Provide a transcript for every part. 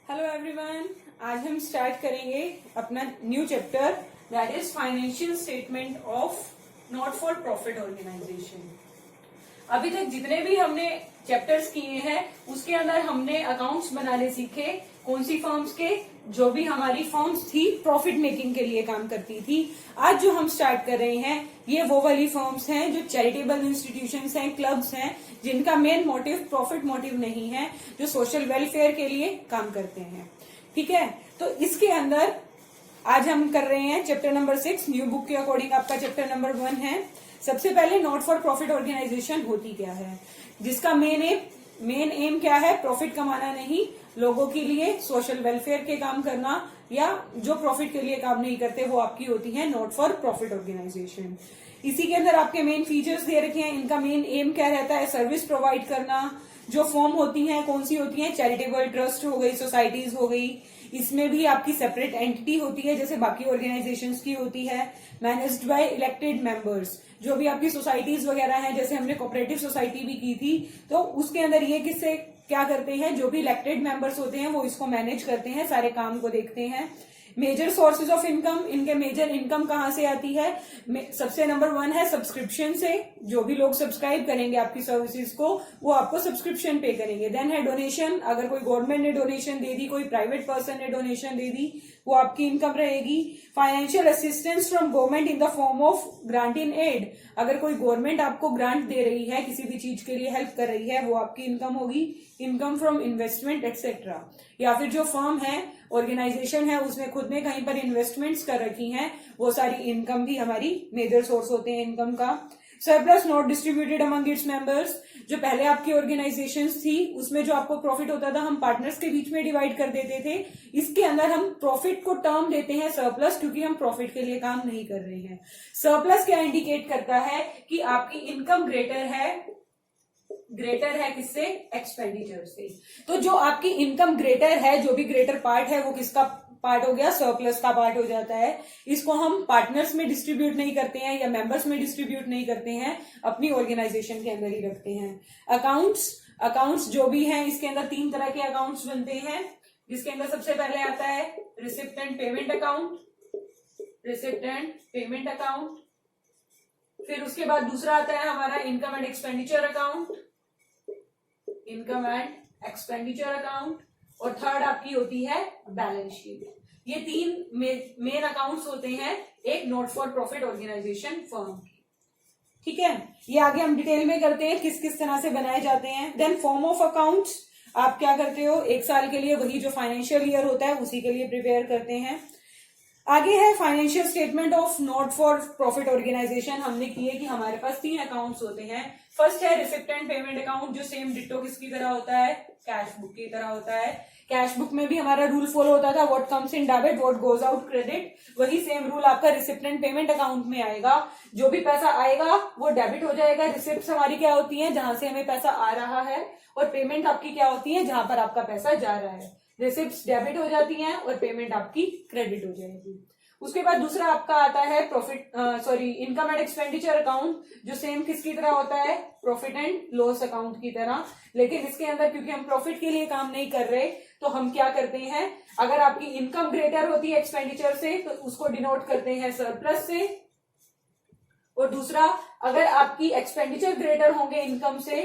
Hello everyone, आज हम start करेंगे अपना new chapter that is financial statement of not for profit organisation. अभी तक जितने भी हमने चैप्टर्स किए हैं उसके अंदर हमने अकाउंट्स बनाने सीखे, कौन सी फर्म्स के, जो भी हमारी फर्म्स थी प्रॉफिट मेकिंग के लिए काम करती थी। आज जो हम स्टार्ट कर रहे हैं ये वो वाली फर्म्स हैं जो चैरिटेबल इंस्टीट्यूशंस हैं, क्लब्स हैं, जिनका मेन मोटिव प्रॉफिट मोटिव नहीं है, जो सोशल वेलफेयर के लिए काम करते हैं। ठीक है, तो इसके अंदर आज हम कर रहे हैं चैप्टर नंबर 6। न्यू बुक के अकॉर्डिंग आपका चैप्टर नंबर 1 है। सबसे पहले नॉट फॉर प्रॉफिट ऑर्गेनाइजेशन होती क्या है, जिसका मेन एम क्या है, प्रॉफिट कमाना नहीं, लोगों के लिए सोशल वेलफेयर के काम करना, या जो प्रॉफिट के लिए काम नहीं करते वो आपकी होती है नॉट फॉर प्रॉफिट ऑर्गेनाइजेशन। इसी के अंदर आपके मेन फीचर्स दे रखे हैं। इनका मेन एम क्या रहता है, सर्विस प्रोवाइड करना। जो फॉर्म होती हैं कौन सी होती हैं, चैरिटेबल ट्रस्ट हो गई, सोसाइटीज हो गई, इसमें भी आपकी सेपरेट एंटिटी होती है जैसे बाकी ऑर्गेनाइजेशंस की होती है। मैनेज्ड बाय इलेक्टेड मेंबर्स, जो भी आपकी सोसाइटीज वगैरह हैं, जैसे हमने कोऑपरेटिव सोसाइटी भी की थी, तो उसके अंदर ये किससे क्या करते हैं, जो भी इलेक्टेड मेंबर्स होते हैं वो इसको मैनेज करते हैं, सारे काम को देखते हैं। मेजर सोर्सेज ऑफ इनकम, इनके मेजर इनकम कहाँ से आती है, सबसे नंबर 1 है सब्सक्रिप्शन से। जो भी लोग सब्सक्राइब करेंगे आपकी सर्विसेज को वो आपको सब्सक्रिप्शन पे करेंगे। देन है डोनेशन, अगर कोई गवर्नमेंट ने डोनेशन दे दी, कोई प्राइवेट पर्सन ने डोनेशन दे दी, वो आपकी इनकम रहेगी। Financial assistance from government in the form of grant in aid, अगर कोई गवर्नमेंट आपको ग्रांट दे रही है, किसी भी चीज के लिए हेल्प कर रही है, वो आपकी इनकम होगी। इनकम फ्रॉम इन्वेस्टमेंट एक्सेट्रा, या फिर जो फर्म है, ऑर्गेनाइजेशन है, उसने खुद ने कहीं पर इन्वेस्टमेंट्स कर रखी हैं, वो सारी इनकम भी हमारी मेजर सोर्स होते हैं इनकम का। Surplus not distributed among its members, जो पहले आपकी ऑर्गेनाइजेशंस थी उसमें जो आपको प्रॉफिट होता था हम पार्टनर्स के बीच में डिवाइड कर देते थे। इसके अंदर हम प्रॉफिट को टर्म देते हैं सरप्लस, क्योंकि हम प्रॉफिट के लिए काम नहीं कर रहे हैं। सरप्लस क्या इंडिकेट करता है कि आपकी इनकम ग्रेटर है किससे, एक्सपेंडिचर से। तो जो आपकी इनकम ग्रेटर है, जो भी ग्रेटर पार्ट है वो किसका पार्ट हो गया, सरप्लस का पार्ट हो जाता है। इसको हम पार्टनर्स में डिस्ट्रीब्यूट नहीं करते हैं या मेंबर्स में डिस्ट्रीब्यूट नहीं करते हैं, अपनी ऑर्गेनाइजेशन के अंदर ही रखते हैं। अकाउंट्स जो भी हैं, इसके अंदर 3 तरह के अकाउंट्स बनते हैं, जिसके अंदर सबसे पहले आता है रिसिप्ट एंड पेमेंट अकाउंट। फिर उसके बाद दूसरा आता है हमारा इनकम एंड एक्सपेंडिचर अकाउंट, और थर्ड आपकी होती है बैलेंस शीट। ये 3 मेन अकाउंट्स होते हैं एक not for profit organisation firm की। ठीक है, ये आगे हम डिटेल में करते हैं किस किस तरह से बनाए जाते हैं। देन फॉर्म ऑफ अकाउंट्स, आप क्या करते हो, 1 साल के लिए वही जो फाइनेंशियल ईयर होता है उसी के लिए प्रिपेयर करते हैं। आगे है financial statement of not for profit organisation. हमने किए कि हमारे पास 3 अकाउंट्स होते हैं। फर्स्ट है रिसिप्ट एंड पेमेंट अकाउंट, जो सेम डिट्टो किसकी तरह होता है, कैश बुक की तरह होता है। कैश बुक में भी हमारा रूल फॉलो होता था, what comes in debit what goes out credit. वही सेम रूल आपका रिसिप्ट एंड पेमेंट अकाउंट में आएगा। जो भी पैसा आएगा वो डेबिट हो जाएगा। रिसिप्ट हमारी क्या होती है, जहां से हमें पैसा आ रहा है, और पेमेंट आपकी क्या होती है, जहां पर आपका पैसा जा रहा है। रिसिप्ट डेबिट हो जाती हैं और पेमेंट आपकी क्रेडिट हो जाएगी। उसके बाद दूसरा आपका आता है इनकम एंड एक्सपेंडिचर अकाउंट, जो सेम किसकी तरह होता है, प्रॉफिट एंड लॉस अकाउंट की तरह। लेकिन इसके अंदर क्योंकि हम प्रॉफिट के लिए काम नहीं कर रहे, तो हम क्या करते हैं, अगर आपकी इनकम ग्रेटर होती है एक्सपेंडिचर से तो उसको डिनोट करते हैं सरप्लस से, और दूसरा अगर आपकी एक्सपेंडिचर ग्रेटर होंगे इनकम से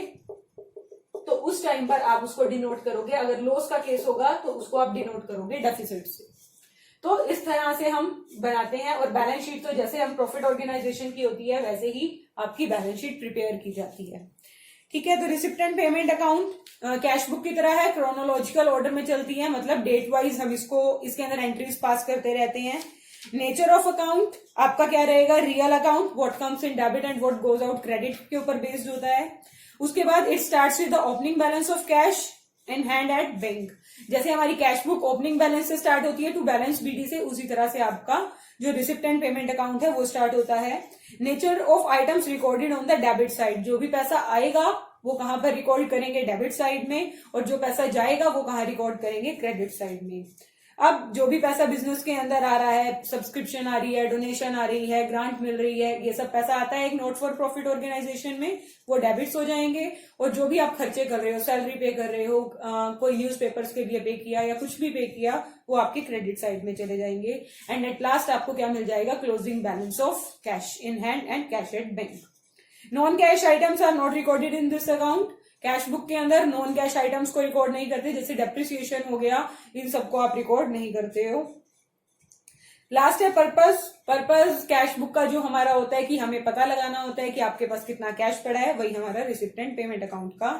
तो उस टाइम पर आप उसको डिनोट करोगे, अगर लॉस का केस होगा तो उसको आप डिनोट करोगे डेफिसिट से। तो इस तरह से हम बनाते हैं। और बैलेंस शीट तो जैसे हम प्रॉफिट ऑर्गेनाइजेशन की होती है वैसे ही आपकी बैलेंस शीट प्रिपेयर की जाती है। ठीक है, तो receipt and payment account cash book की तरह है, क्रोनोलॉजिकल ऑर्डर में चलती है, मतलब डेट वाइज हम इसके अंदर एंट्रीज पास करते रहते हैं। नेचर ऑफ अकाउंट आपका क्या रहेगा, real account, what comes in debit and what goes out credit के ऊपर बेस्ड होता है। उसके बाद it starts with the opening balance of cash in hand at bank. जैसे हमारी कैश बुक ओपनिंग बैलेंस से स्टार्ट होती है टू बैलेंस बीडी से, उसी तरह से आपका जो रिसिप्ट एंड पेमेंट अकाउंट है वो स्टार्ट होता है। Nature of items recorded on the debit side, जो भी पैसा आएगा वो कहां पर रिकॉर्ड करेंगे, डेबिट साइड में, और जो पैसा जाएगा वो कहां रिकॉर्ड करेंगे, क्रेडिट साइड में। अब जो भी पैसा बिजनेस के अंदर आ रहा है, सब्सक्रिप्शन आ रही है, डोनेशन आ रही है, ग्रांट मिल रही है, ये सब पैसा आता है एक नॉट फॉर प्रॉफिट ऑर्गेनाइजेशन में, वो डेबिट्स हो जाएंगे। और जो भी आप खर्चे कर रहे हो, सैलरी पे कर रहे हो, कोई न्यूज़पेपर्स के लिए पे किया या कुछ भी पे किया, वो आपके क्रेडिट साइड में चले जाएंगे। एंड एट लास्ट आपको क्या मिल जाएगा? Closing balance of cash in hand and cash at bank. Non cash items are not recorded in this account. Cash book के अंदर नॉन कैश आइटम्स को रिकॉर्ड नहीं करते, जैसे डेप्रिसिएशन हो गया, इन सबको आप रिकॉर्ड नहीं करते हो। लास्ट है पर्पस। पर्पस कैश बुक का जो हमारा होता है कि हमें पता लगाना होता है कि आपके पास कितना कैश पड़ा है, वही हमारा रिसिप्टेंट पेमेंट अकाउंट का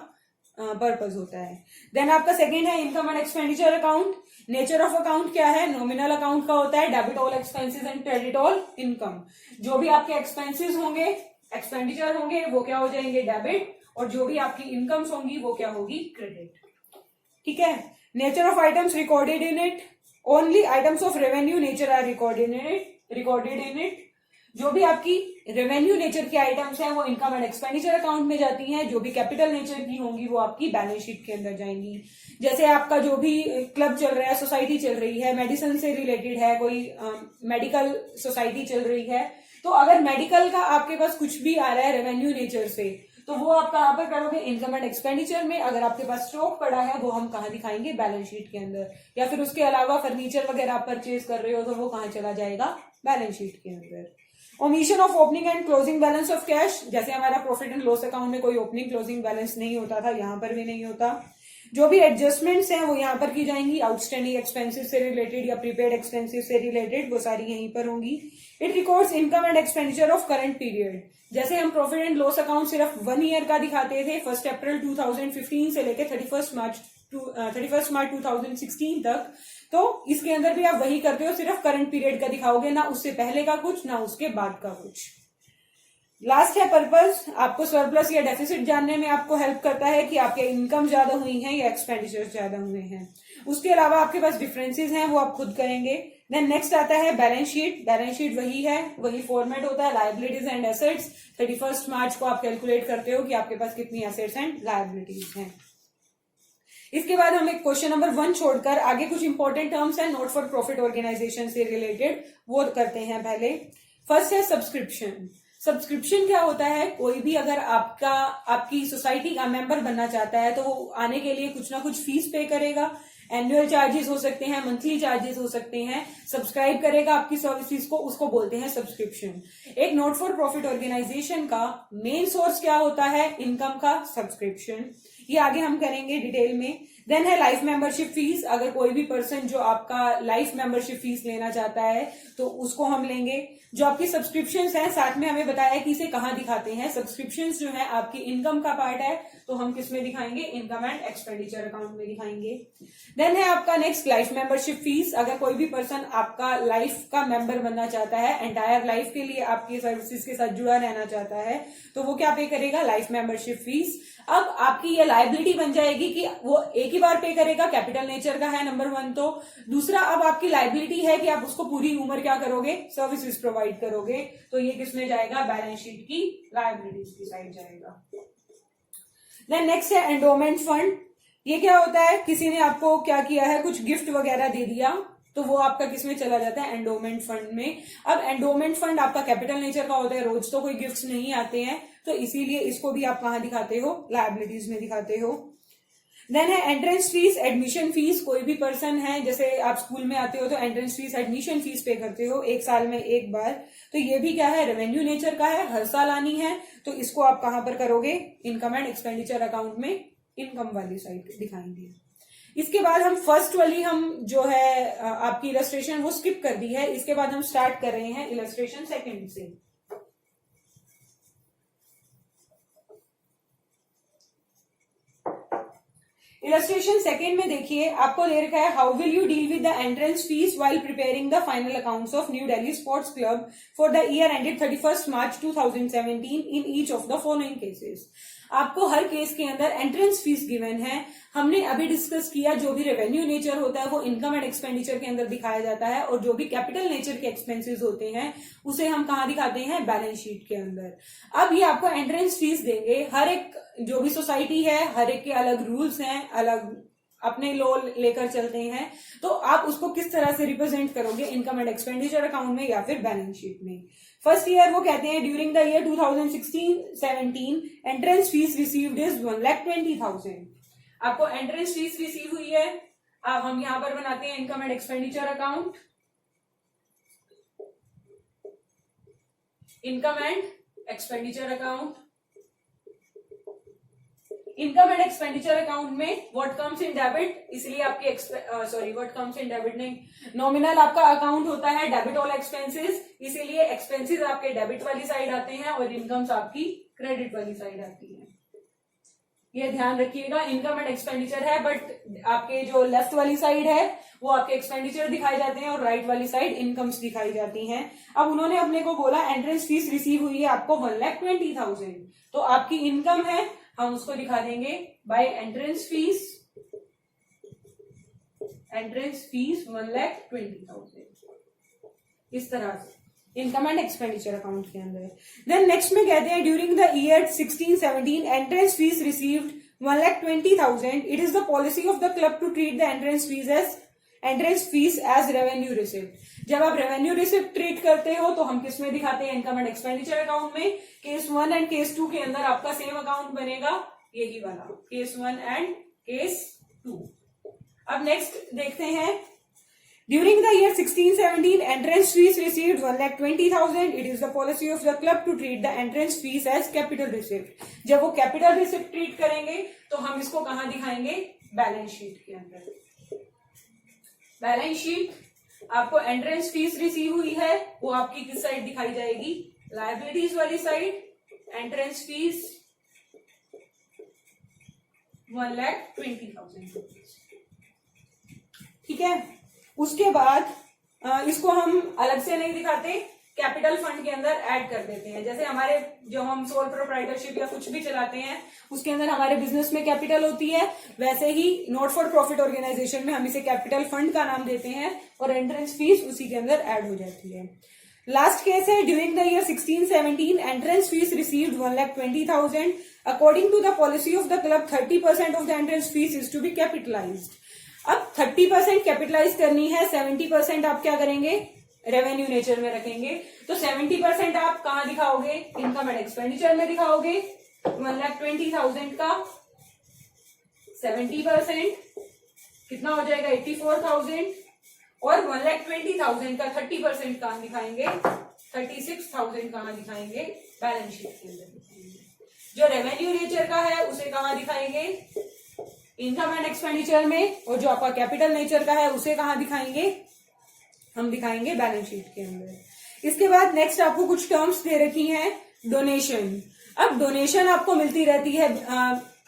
पर्पस होता है। देन आपका सेकंड है income and expenditure account. Nature of account क्या है? नॉमिनल अकाउंट का होता है। Debit all expenses and credit all income. जो भी आपके एक्सपेंसेस होंगे, एक्सपेंडिचर होंगे, वो क्या हो जाएंगे? डेबिट। और जो भी आपकी इनकम्स होंगी वो क्या होगी? क्रेडिट। ठीक है। Nature of items recorded in it. Only items of revenue nature are recorded in it. जो भी आपकी रेवेन्यू नेचर की आइटम्स हैं वो इनकम एंड एक्सपेंडिचर अकाउंट में जाती हैं। जो भी कैपिटल नेचर की होंगी वो आपकी बैलेंस शीट के अंदर जाएंगी। जैसे आपका जो भी क्लब चल रहा है, सोसाइटी चल रही है, मेडिसिन से रिलेटेड है, कोई मेडिकल सोसाइटी चल रही है, तो अगर मेडिकल का आपके पास कुछ भी आ रहा है रेवेन्यू नेचर से, तो वो आप कहां पर करोगे? इनकम एंड एक्सपेंडिचर में। अगर आपके पास स्टॉक पड़ा है वो हम कहां दिखाएंगे? बैलेंस शीट के अंदर। या फिर उसके अलावा फर्नीचर वगैरह आप परचेज कर रहे हो तो वो कहां चला जाएगा? बैलेंस शीट के अंदर। Omission of opening and closing balance of cash. जैसे हमारा प्रॉफिट एंड लॉस अकाउंट में कोई ओपनिंग क्लोजिंग बैलेंस नहीं होता था, यहां पर भी नहीं होता। जो भी एडजस्टमेंट्स हैं वो यहां पर की जाएंगी। आउटस्टैंडिंग एक्सपेंसेस से रिलेटेड या प्रीपेड एक्सपेंसेस से रिलेटेड, वो सारी यहीं पर होंगी। It records income and expenditure of current period. जैसे हम प्रॉफिट एंड लॉस अकाउंट सिर्फ 1 ईयर का दिखाते थे, 1 अप्रैल 2015 से लेकर 31 मार्च 2016 तक, तो इसके अंदर भी आप वही करते हो, सिर्फ करंट पीरियड का दिखाओगे, ना उससे पहले का कुछ, ना उसके बाद का कुछ। लास्ट है पर्पस। आपको सरप्लस या डेफिसिट जानने में आपको हेल्प करता है कि आपके इनकम ज्यादा हुई हैं या एक्सपेंडिचर ज्यादा हुए हैं। उसके अलावा आपके पास डिफरेंसेस हैं, वो आप खुद करेंगे। देन नेक्स्ट आता है बैलेंस शीट। बैलेंस शीट वही है, वही फॉर्मेट होता है, लायबिलिटीज एंड एसेट्स। 31 मार्च को आप कैलकुलेट करते हो कि आपके पास कितनी एसेट्स एंड लायबिलिटीज हैं। इसके बाद हम एक क्वेश्चन नंबर 1 छोड़कर आगे कुछ इंपॉर्टेंट टर्म्स हैं नॉट फॉर प्रॉफिट ऑर्गेनाइजेशन से रिलेटेड, वो करते हैं पहले। फर्स्ट है सब्सक्रिप्शन। सब्सक्रिप्शन क्या होता है? कोई भी अगर आपकी सोसाइटी का मेंबर बनना चाहता है तो वो आने के लिए कुछ ना कुछ फीस पे करेगा। एनुअल चार्जेस हो सकते हैं, मंथली चार्जेस हो सकते हैं, सब्सक्राइब करेगा आपकी सर्विसेज को, उसको बोलते हैं सब्सक्रिप्शन। एक नॉट फॉर प्रॉफिट ऑर्गेनाइजेशन का मेन सोर्स क्या होता है? इनकम का सब्सक्रिप्शन। ये आगे हम करेंगे डिटेल में। देन है लाइफ मेंबरशिप फीस। अगर कोई भी पर्सन जो आपका लाइफ मेंबरशिप फीस लेना चाहता है तो उसको हम लेंगे। जो आपकी सब्सक्रिप्शंस हैं, साथ में हमें बताया कि इसे कहाँ दिखाते हैं। सब्सक्रिप्शंस जो है आपकी इनकम का पार्ट है, तो हम किस में दिखाएंगे? इनकम एंड एक्सपेंडिचर अकाउंट में दिखाएंगे। देन है आपका नेक्स्ट लाइफ मेंबरशिप फीस। अगर कोई भी पर्सन आपका लाइफ का मेंबर बनना चाहता है, एंटायर लाइफ के लिए आपकी सर्विसेज के साथ जुड़ा रहना चाहता है, तो वो क्या पे करेगा? Life membership fees. अब आपकी ये लायबिलिटी बन जाएगी कि वो एक ही बार पे करेगा, कैपिटल नेचर का है नंबर 1 तो। दूसरा, अब आपकी लायबिलिटी है कि आप उसको पूरी उम्र क्या करोगे? सर्विसेज प्रोवाइड करोगे। तो ये किसमें जाएगा? बैलेंस शीट की लायबिलिटीज की साइड जाएगा। देन नेक्स्ट है एंडोमेंट फंड। ये क्या होता है? किसी ने आपको क्या किया है, कुछ गिफ्ट वगैरह दे दिया, तो वो आपका किसमें चला जाता है? एंडोमेंट फंड में। अब एंडोमेंट फंड आपका कैपिटल नेचर का होता है, रोज तो कोई गिफ्ट्स नहीं आते हैं, तो इसीलिए इसको भी आप कहां दिखाते हो? लायबिलिटीज में दिखाते हो। देन है एंट्रेंस फीस, एडमिशन फीस। कोई भी पर्सन है, जैसे आप स्कूल में आते हो तो एंट्रेंस फीस, एडमिशन फीस पे करते हो 1 साल में 1 बार, तो ये भी क्या है? रेवेन्यू नेचर का है, हर साल आनी है, तो इसको आप कहां पर करोगे? इनकम एंड एक्सपेंडिचर अकाउंट में इनकम वाली साइड दिखाएंगे। इसके बाद हम फर्स्ट वाली हम जो है आपकी इलस्ट्रेशन वो स्किप कर दी है। इसके बाद हम स्टार्ट कर रहे हैं इलस्ट्रेशन सेकंड से। इलस्ट्रेशन सेकंड में देखिए, आपको दे रखा है how will you deal with the entrance fees while preparing the final accounts of new Delhi sports club for the year ended 31 March 2017 in each of the following cases. आपको हर case के अंदर entrance fees given है। हमने अभी discuss किया, जो भी revenue nature होता है वो इनकम एंड एक्सपेंडिचर के अंदर दिखाया जाता है, और जो भी कैपिटल नेचर के एक्सपेंसेस होते हैं उसे हम कहां दिखाते हैं? बैलेंस शीट के अंदर। अब ये आपको एंट्रेंस फीस देंगे। हर एक जो भी सोसाइटी है, हर एक के अलग रूल्स हैं, अलग अपने लो लेकर चलते हैं, तो आप उसको किस तरह से रिप्रेजेंट करोगे, इनकम एंड एक्सपेंडिचर अकाउंट में या फिर बैलेंस शीट में। फर्स्ट ईयर वो कहते हैं during the year 2016-17 entrance fees received is 1,20,000। आपको एंट्रेंस फीस रिसीव हुई है। अब हम यहां पर बनाते हैं income and expenditure account. Income and expenditure account, income and expenditure account में व्हाट कम्स इन डेबिट, इसलिए आपके व्हाट कम्स इन डेबिट नहीं, नॉमिनल आपका अकाउंट होता है डेबिट ऑल एक्सपेंसेस, इसीलिए एक्सपेंसेस आपके डेबिट वाली साइड आते हैं और इनकम्स आपकी क्रेडिट वाली साइड आती है। ये ध्यान रखिएगा, इनकम एंड एक्सपेंडिचर है, बट आपके जो लेफ्ट वाली साइड है वो आपके एक्सपेंडिचर दिखाए जाते हैं और राइट वाली साइड इनकम्स दिखाई जाती हैं। अब उन्होंने अपने को बोला एंट्रेंस फीस रिसीव हुई है आपको 1,20,000, तो आपकी इनकम है, हम उसको दिखा देंगे बाय एंट्रेंस फीस 1,20,000, इस तरह से इनकम एंड एक्सपेंडिचर अकाउंट के अंदर। देन नेक्स्ट में कहते हैं during the year 16-17 entrance fees received 1,20,000, it is the policy of the club to treat the entrance fees as revenue receipt. जब आप रेवेन्यू रिसिप्ट ट्रीट करते हो तो हम किस में दिखाते हैं, इनकम एंड एक्सपेंडिचर अकाउंट में। केस 1 एंड केस 2 के अंदर आपका सेम अकाउंट बनेगा, यही वाला केस 1 एंड केस 2। अब नेक्स्ट देखते हैं during the year 16-17 entrance fees received 1,20,000, it is the policy of the club to treat the entrance fees as capital receipt. जब वो कैपिटल रिसिप्ट ट्रीट करेंगे तो हम इसको कहां दिखाएंगे, बैलेंस शीट के अंदर। बैलेंस शीट, आपको एंट्रेंस फीस रिसीव हुई है, वो आपकी किस साइड दिखाई जाएगी, लायबिलिटीज वाली साइड। एंट्रेंस फीस 1,20,000, ठीक है। उसके बाद इसको हम अलग से नहीं दिखाते, कैपिटल फंड के अंदर ऐड कर देते हैं। जैसे हमारे जो हम सोल प्रोप्राइटरशिप या कुछ भी चलाते हैं उसके अंदर हमारे बिजनेस में कैपिटल होती है, वैसे ही नॉट फॉर प्रॉफिट ऑर्गेनाइजेशन में हम इसे कैपिटल फंड का नाम देते हैं और एंट्रेंस फीस उसी के अंदर ऐड हो जाती है। लास्ट केस है during the year 16-17 entrance fees received 1,20,000, according to the policy of the club 30% of the entrance fees is to be capitalised. अब 30% कैपिटलाइज करनी है, 70% आप क्या करेंगे, रेवेन्यू नेचर में रखेंगे। तो 70% आप कहां दिखाओगे, इनकम एंड एक्सपेंडिचर में दिखाओगे। 1,20,000 का 70% कितना हो जाएगा, 84,000, और 1,20,000 का 30% कहां दिखाएंगे, 36,000 कहां दिखाएंगे, बैलेंस शीट के अंदर दिखाएंगे। जो रेवेन्यू नेचर का है उसे कहां दिखाएंगे, इनकम एंड एक्सपेंडिचर में, और जो आपका कैपिटल नेचर का है उसे कहां दिखाएंगे, हम दिखाएंगे बैलेंस शीट के अंदर। इसके बाद नेक्स्ट आपको कुछ टर्म्स दे रखी हैं, डोनेशन। अब डोनेशन आपको मिलती रहती है,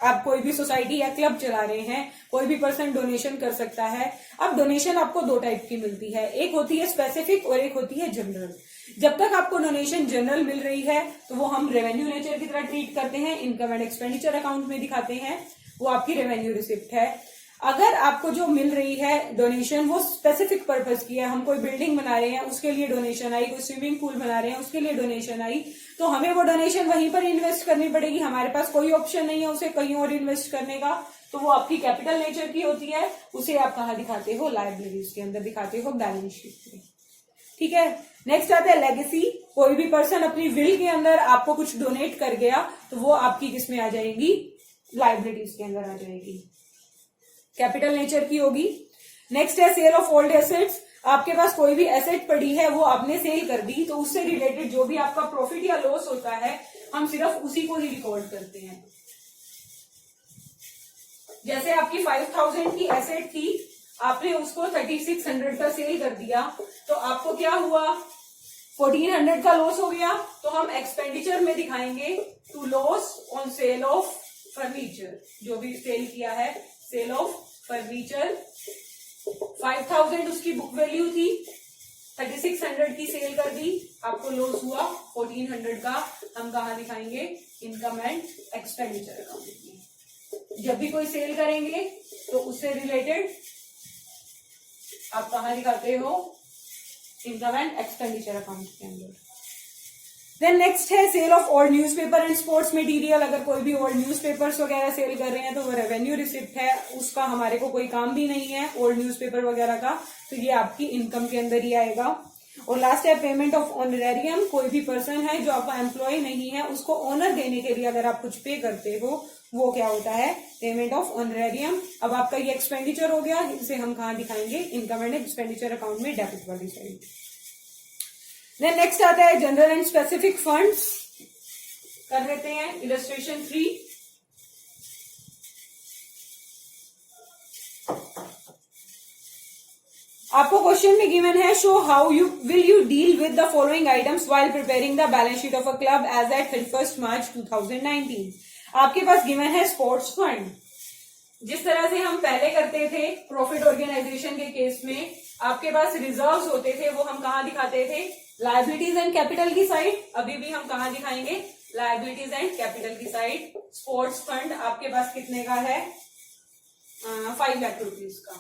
आप कोई भी सोसाइटी या क्लब चला रहे हैं, कोई भी पर्सन डोनेशन कर सकता है। अब डोनेशन आपको दो टाइप की मिलती है, एक होती है स्पेसिफिक और एक होती है जनरल। जब तक आपको डोनेशन जनरल मिल रही है तो वो हम रेवेन्यू नेचर की तरह ट्रीट करते हैं, इनकम एंड एक्सपेंडिचर अकाउंट में दिखाते हैं, वो आपकी रेवेन्यू रिसिप्ट है। अगर आपको जो मिल रही है डोनेशन वो स्पेसिफिक पर्पज की है, हम कोई बिल्डिंग बना रहे हैं उसके लिए डोनेशन आई, कोई स्विमिंग पूल बना रहे हैं उसके लिए डोनेशन आई, तो हमें वो डोनेशन वहीं पर इन्वेस्ट करनी पड़ेगी, हमारे पास कोई ऑप्शन नहीं है उसे कहीं और इन्वेस्ट करने का, तो वो आपकी कैपिटल नेचर की होती है। उसे आप कहाँ दिखाते हो, लायबिलिटीज के अंदर दिखाते हो, बैलेंस शीट में, ठीक है। नेक्स्ट आता है लेगेसी। कोई भी पर्सन अपनी विल के अंदर आपको कुछ डोनेट कर गया तो वो आपकी किसमें आ जाएगी, लायबिलिटीज के अंदर आ जाएगी, कैपिटल नेचर की होगी। नेक्स्ट है सेल ऑफ ओल्ड एसेट्स। आपके पास कोई भी एसेट पड़ी है वो आपने सेल कर दी, तो उससे रिलेटेड जो भी आपका प्रॉफिट या लॉस होता है हम सिर्फ उसी को ही रिकॉर्ड करते हैं। जैसे आपकी 5,000 की एसेट थी, आपने उसको 3,600 का सेल कर दिया, तो आपको क्या हुआ, 1,400 का लॉस हो गया, तो हम एक्सपेंडिचर में दिखाएंगे to loss on sale of furniture. जो भी सेल किया है, सेल ऑफ फर्नीचर, 5,000 उसकी बुक वैल्यू थी, 3,600 की सेल कर दी, आपको लॉस हुआ 1,400 का, हम कहाँ दिखाएंगे, इनकम एंड एक्सपेंडिचर अकाउंट में। जब भी कोई सेल करेंगे तो उससे रिलेटेड आप कहाँ दिखाते हो, इनकम एंड एक्सपेंडिचर अकाउंट के अंदर। देन नेक्स्ट है sale of old newspaper and sports material. अगर कोई भी ओल्ड न्यूज़पेपर्स वगैरह सेल कर रहे हैं तो वो रेवेन्यू रिसिप्ट है, उसका हमारे को कोई काम भी नहीं है ओल्ड न्यूज़पेपर वगैरह का, तो ये आपकी इनकम के अंदर ही आएगा। और लास्ट है पेमेंट ऑफ ऑनरेरियम। कोई भी पर्सन है जो आपका एम्प्लॉय नहीं है उसको ऑनर देने के लिए अगर आप कुछ पे करते हो वो क्या होता है, पेमेंट ऑफ ऑनरेरियम। अब आपका ये एक्सपेंडिचर हो गया, इसे हम कहाँ दिखाएंगे, इनकम एंड एक्सपेंडिचर अकाउंट में डेबिट वाली साइड। देन नेक्स्ट आता है जनरल एंड स्पेसिफिक फंड्स। कर लेते हैं इलस्ट्रेशन 3। आपको क्वेश्चन में गिवन है show how you will you deal with the following items while preparing the balance sheet of a club as at 31 March 2019। आपके पास गिवन है स्पोर्ट्स फंड। जिस तरह से हम पहले करते थे प्रॉफिट ऑर्गेनाइजेशन के केस में, आपके पास रिजर्व्स होते थे, वो हम कहाँ दिखाते थे, लायबिलिटीज एंड कैपिटल की साइड। अभी भी हम कहाँ दिखाएंगे, लायबिलिटीज एंड कैपिटल की साइड। स्पोर्ट्स फंड आपके पास कितने का है, 5 लाख रुपीज का,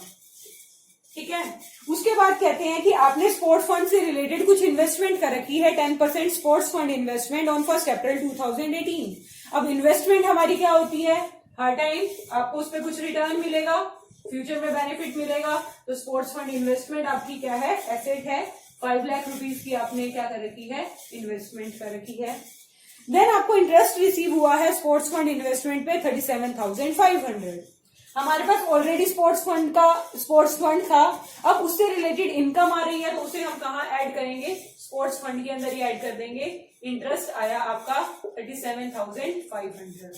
ठीक है। उसके बाद कहते हैं कि आपने स्पोर्ट्स फंड से रिलेटेड कुछ इन्वेस्टमेंट कर रखी है, 10% स्पोर्ट्स फंड इन्वेस्टमेंट ऑन 1 अप्रैल 2018। अब इन्वेस्टमेंट हमारी क्या होती है, हर टाइम आपको उस पर कुछ रिटर्न मिलेगा, फ्यूचर में बेनिफिट मिलेगा। तो स्पोर्ट्स फंड इन्वेस्टमेंट आपकी क्या है, एसेट है। 5 लाख रुपीज की आपने क्या कर रखी है, इन्वेस्टमेंट कर रखी है। देन आपको इंटरेस्ट रिसीव हुआ है स्पोर्ट्स फंड इन्वेस्टमेंट पे 37,500। हमारे पास ऑलरेडी स्पोर्ट्स फंड था, अब उससे रिलेटेड इनकम आ रही है तो उसे हम कहाँ ऐड करेंगे, स्पोर्ट्स फंड के अंदर ही ऐड कर देंगे। इंटरेस्ट आया आपका 37,500।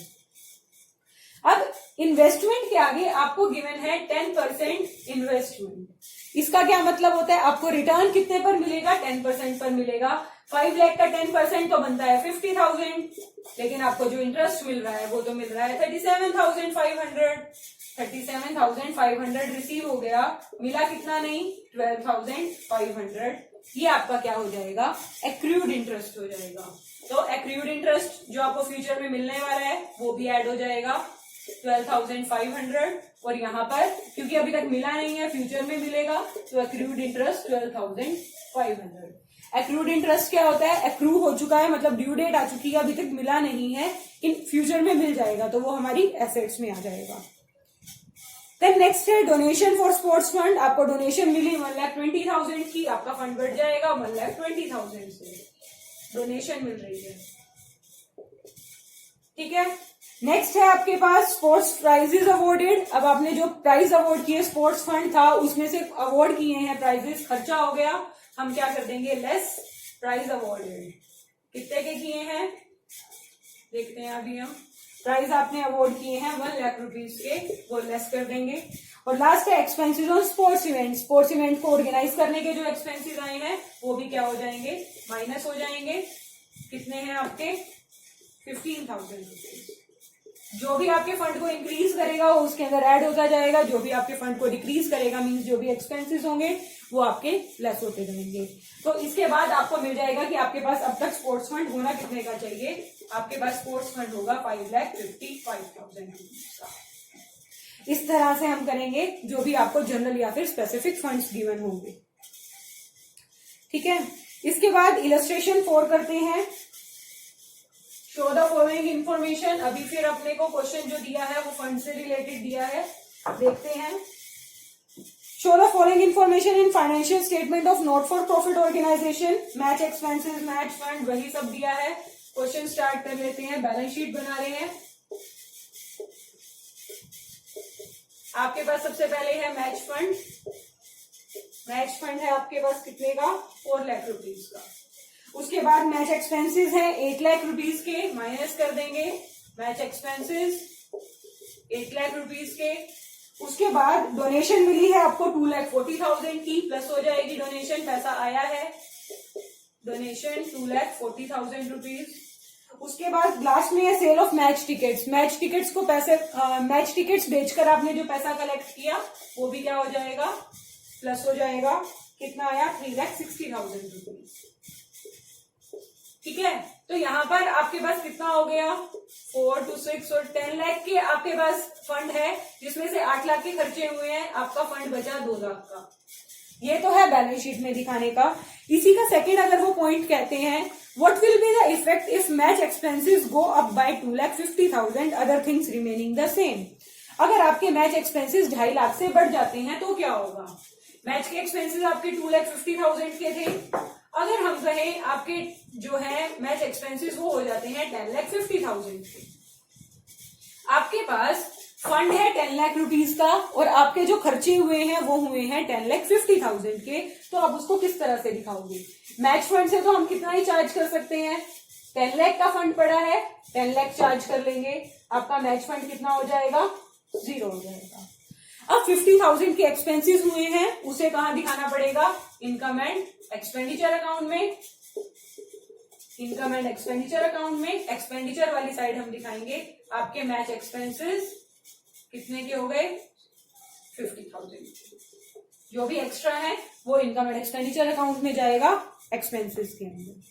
अब इन्वेस्टमेंट के आगे आपको गिवन है 10% इन्वेस्टमेंट। इसका क्या मतलब होता है, आपको रिटर्न कितने पर मिलेगा, 10% पर मिलेगा। 5 लाख का 10% तो बनता है 50,000, लेकिन आपको जो इंटरेस्ट मिल रहा है वो तो मिल रहा है 37,500। 37,500 रिसीव हो गया, मिला कितना नहीं, 12,500। ये आपका क्या हो जाएगा, एक्रूड इंटरेस्ट हो जाएगा। तो एक्रूड इंटरेस्ट जो आपको फ्यूचर में मिलने वाला है वो भी ऐड हो जाएगा 12,500। और यहाँ पर क्योंकि अभी तक मिला नहीं है, फ्यूचर में मिलेगा, तो एक्रूड इंटरेस्ट 12,500। एक्रूड इंटरेस्ट क्या होता है, एक्रू हो चुका है मतलब ड्यू डेट आ चुकी है, अभी तक मिला नहीं है, इन फ्यूचर में मिल जाएगा तो वो हमारी एसेट्स में आ जाएगा। देन नेक्स्ट है डोनेशन फॉर स्पोर्ट्स फंड। आपको डोनेशन मिली 1,20,000 की, आपका फंड बढ़ जाएगा 1,20,000 से डोनेशन मिल रही है, ठीक है। नेक्स्ट है आपके पास स्पोर्ट्स प्राइजेस अवॉर्डेड। अब आपने जो प्राइज अवॉर्ड किए, स्पोर्ट्स फंड था उसमें से अवॉर्ड किए हैं प्राइजेस, खर्चा हो गया, हम क्या कर देंगे, लेस प्राइज अवॉर्डेड। कितने के किए हैं देखते हैं अभी हम। प्राइज आपने अवॉर्ड किए हैं 1 लाख रुपीज के, वो लेस कर देंगे। और लास्ट है expenses on sports event. Sports event को ऑर्गेनाइज करने के जो एक्सपेंसेस आए हैं वो भी क्या हो जाएंगे, माइनस हो जाएंगे। कितने हैं आपके, 15,000 रुपीज। जो भी आपके फंड को इंक्रीज करेगा वो उसके अंदर ऐड होता जाएगा, जो भी आपके फंड को डिक्रीज करेगा मींस जो भी एक्सपेंसेस होंगे वो आपके लेस होते जाएंगे। तो इसके बाद आपको मिल जाएगा कि आपके पास अब तक स्पोर्ट्स फंड होना कितने का चाहिए, आपके पास स्पोर्ट्स फंड होगा 5,55,000 रुपीज का। इस तरह से हम करेंगे जो भी आपको जनरल या फिर स्पेसिफिक फंड्स गिवन होंगे, ठीक है। इसके बाद इलस्ट्रेशन 4 करते हैं। Show the following information. अभी फिर अपने को क्वेश्चन जो दिया है वो फंड से रिलेटेड दिया है, देखते हैं। Show the following information in financial statement of not for profit organisation, match expenses, match fund, वही सब दिया है। क्वेश्चन स्टार्ट कर लेते हैं, बैलेंस शीट बना रहे हैं। आपके पास सबसे पहले है मैच फंड। मैच फंड है आपके पास कितने का, 4 लाख रुपीज का। उसके बाद मैच एक्सपेंसेस है 8 लाख रुपीज के, माइनस कर देंगे मैच एक्सपेंसेस 8 लाख रुपीज के। उसके बाद डोनेशन मिली है आपको 2,40,000 की, प्लस हो जाएगी डोनेशन, पैसा आया है डोनेशन 2,40,000 रुपीज। उसके बाद लास्ट में है sale of match tickets. Match tickets को मैच टिकट्स बेचकर आपने जो पैसा कलेक्ट किया वो भी क्या हो जाएगा, प्लस हो जाएगा। कितना आया, 3,60,000 रुपीज, ठीक है। तो यहाँ पर आपके पास कितना हो गया, 4 to 6 और 10 लाख के आपके पास फंड है, जिसमें से 8 लाख के खर्चे हुए हैं, आपका फंड बचा 2 लाख का। ये तो है बैलेंस शीट में दिखाने का। इसी का सेकंड अगर वो पॉइंट कहते हैं, what will be the effect if match expenses go up by 2,50,000 other things remaining the same. अगर आपके मैच एक्सपेंसेस 2.5 लाख से बढ़ जाते हैं तो क्या होगा? मैच के एक्सपेंसेस आपके 2,50,000 के थे, अगर हम कहें आपके जो है मैच एक्सपेंसेस वो हो जाते हैं 10,50,000 के, आपके पास फंड है 10 लाख रुपीज का और आपके जो खर्चे हुए हैं वो हुए हैं 10,50,000 के, तो आप उसको किस तरह से दिखाओगे? मैच फंड से तो हम कितना ही चार्ज कर सकते हैं, 10 लाख का फंड पड़ा है, 10 लाख चार्ज कर लेंगे, आपका मैच फंड कितना हो जाएगा? 0 हो जाएगा। अब 50,000 के एक्सपेंसेस हुए हैं, उसे कहां दिखाना पड़ेगा? इनकम एंड एक्सपेंडिचर अकाउंट में। इनकम एंड एक्सपेंडिचर अकाउंट में एक्सपेंडिचर वाली साइड हम दिखाएंगे आपके मैच एक्सपेंसेस कितने के हो गए? 50,000। जो भी एक्स्ट्रा है वो इनकम एंड एक्सपेंडिचर अकाउंट में जाएगा एक्सपेंसेस के अंदर।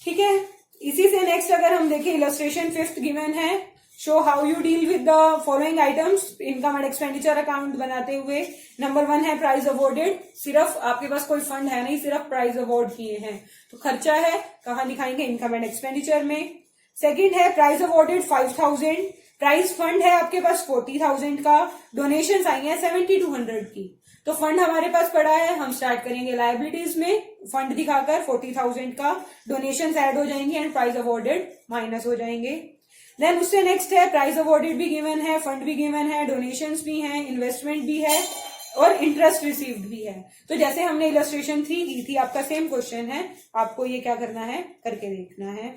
ठीक है, इसी से नेक्स्ट अगर हम देखें इलस्ट्रेशन 5th गिवन है, show how you deal with the following items income and expenditure account बनाते हुए। नंबर 1 है प्राइज अवॉर्डेड, सिर्फ आपके पास कोई फंड है नहीं, सिर्फ प्राइज अवॉर्ड किए हैं तो खर्चा है, कहां दिखाएंगे? इनकम एंड एक्सपेंडिचर में। सेकंड है प्राइज अवॉर्डेड 5,000, प्राइज फंड है आपके पास 40,000 का, डोनेशंस आई हैं 7,200 की, तो फंड हमारे पास पड़ा है, हम स्टार्ट करेंगे लायबिलिटीज में फंड दिखाकर 40,000 का, डोनेशंस ऐड हो जाएंगे एंड प्राइज अवॉर्डेड माइनस हो जाएंगे। देन उससे नेक्स्ट है प्राइज अवॉर्डेड भी गिवन है, फंड भी गिवन है, डोनेशंस भी हैं, इन्वेस्टमेंट भी है और इंटरेस्ट रिसीव्ड भी है। तो जैसे हमने इलस्ट्रेशन 3 की थी, आपका सेम क्वेश्चन है, आपको ये क्या करना है? करके देखना है।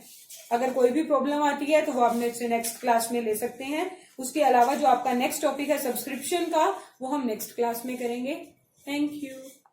अगर कोई भी प्रॉब्लम आती है तो वो आप नेक्स्ट क्लास में ले सकते हैं। उसके अलावा जो आपका नेक्स्ट टॉपिक है सब्सक्रिप्शन का, वो हम नेक्स्ट क्लास में करेंगे। Thank you.